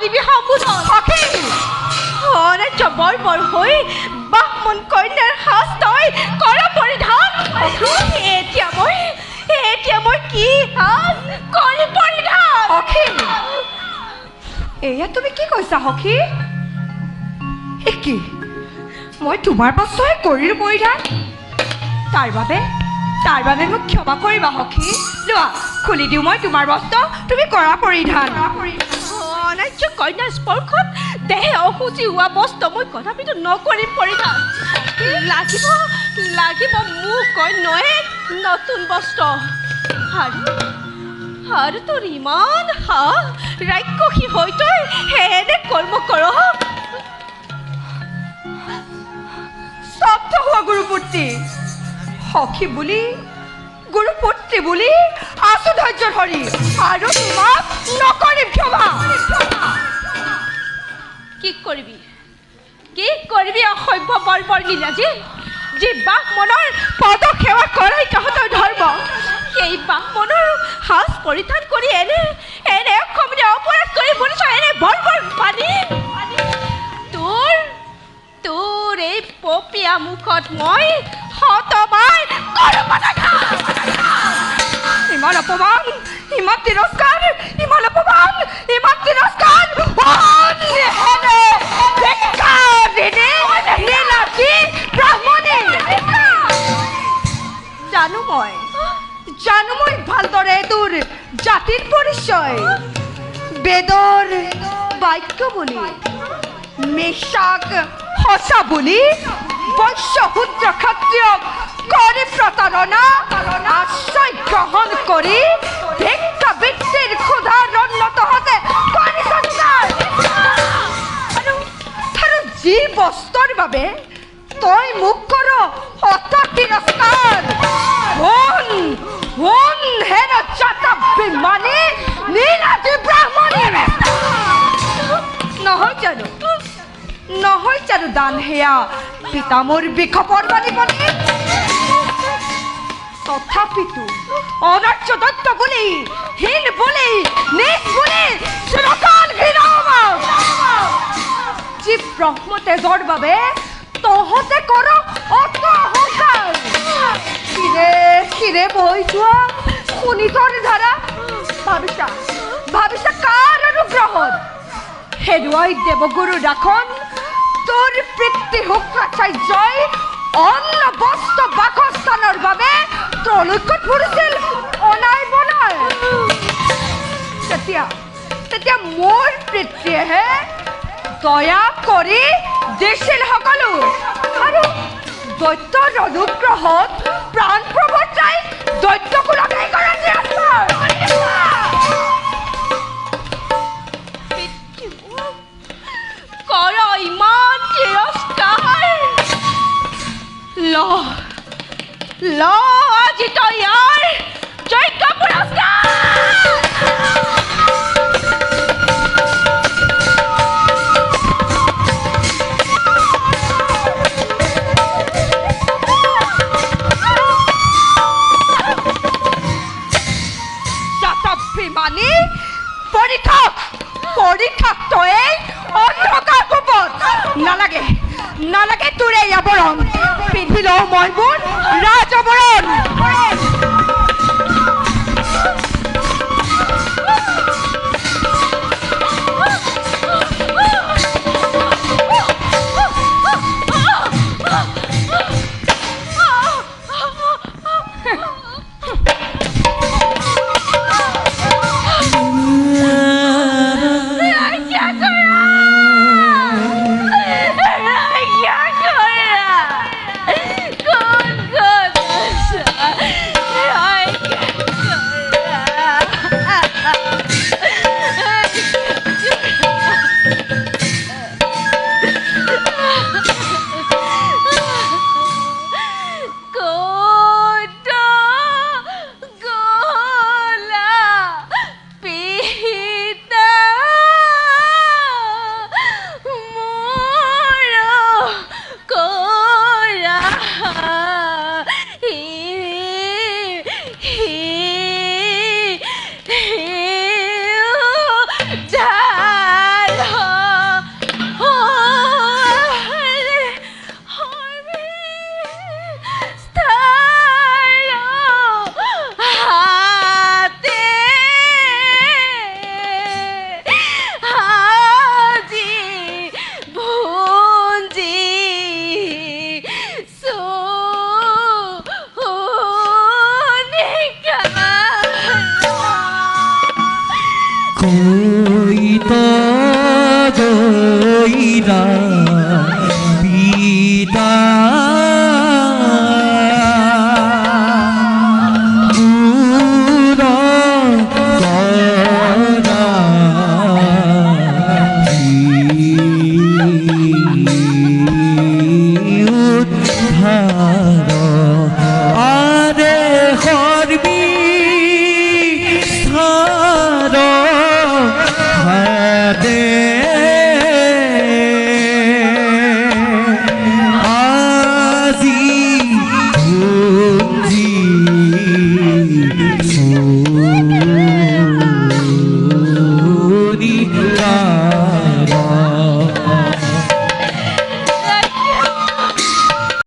দিবি সম্বোধন সখী অনাৰ্য বৰ্বৰ হৈ বাহ্মণ কন্যাৰ সাজ তই কৰ পৰিধান এতিয়া মই কি সাজ কৰি পৰিধান সখী এয়া তুমি কি কৈছা সখী কি মই তোমাৰ বস্ত্ৰহে কৰিলোঁ পৰিধান তাৰ বাবে মোক ক্ষমা কৰিবা সখী লোৱা খুলি দিওঁ মই তোমাৰ বস্ত্ৰ তুমি কৰা পৰিধান অনাৰ্য কন্যাৰ স্পৰ্শত দেহে অসুচি হোৱা বস্ত্ৰ মই কদাপিতো নকৰিম পৰিধান লাগিব মোক কন্যাই নতুন বস্ত্ৰ আৰু তোৰ ইমান ৰাক্ষসী হৈ তই এনে কৰ্ম কৰ স্তব্ধ হোৱা গুৰুপুত্ৰী সখী বুলি গুৰুপুত্ৰী বুলি আছো ধৈৰ্য ধৰি আৰু তোমাক নকৰিম ক্ষমা কি কৰিবি অসভ্য বৰ্বৰ লীলাজী যি বাহ্মণৰ পদ সেৱা কৰাই তহঁতৰ ধৰ্ম সেই বাহ্মণৰ সাজ পৰিধান কৰি এনে অসমীয়া অপৰাধ কৰি বুলিছ এনে বৰ্বৰ পানী তোৰ এই পপীয়া মুখত মই শতবাৰ ইমান অপমান ইমান তিৰস্কাৰ জানো মই ভালদৰে তোৰ জাতিৰ পৰিচয় বেদৰ বাক্য বুলি মিছাক সঁচা বুলি বৈশ্য শূদ্ৰ ক্ষত্ৰিয়ক কৰি প্ৰতাৰণা আশ্ৰয় গ্ৰহণ কৰি ভিক্ষাবৃত্তিৰ ক্ষুধা ৰণ্যতহঁতে আৰু যি বস্তুৰ বাবে তই মোক কৰ অত তিৰস্কাৰ শুন হেৰ জাতাভিমানী নীলাজী ব্ৰাহ্মণী নহয় জানো দান সেয়া পিতা মোৰ বিক্ষোভৰ বাণী তথাপিতো অনাৰ্য দত্ত বুলি হীন বুলি নীচ বুলি চিৰকাল যি ব্ৰহ্ম তেজৰ বাবে তহঁতে কৰ অত অহংকাৰ কিৰে বৈ যোৱা শুনিতৰ ধাৰা ভাবিছা কাৰ অনুগ্ৰহত হেৰুৱাই দেৱগুৰু ৰাখন তোৰ পিতৃ শুক্ৰাচাৰ্যই অন্ন বস্ত্ৰ বাসস্থানৰ বাবে ত্ৰৈলোক্যত ফুৰিছিল অনাই বনাই তেতিয়া মোৰ পিতৃয়েহে দয়া কৰি দিছিল সকলো আৰু দৈত্যৰ অনুগ্ৰহত প্ৰাণ প্ৰৱৰ্তাই দৈত্যকুলক কৰ ইমান তিৰস্কাৰ ল আজি তই ইয়াৰ যোগ্য পুৰস্কাৰ পৰীক্ষক তই অন্ধকাৰ কোপত নালাগে তোৰ এই আৱৰণ পিন্ধি লওঁ মই মোৰ ৰাজ আৱৰণ কই তো জয়ৰা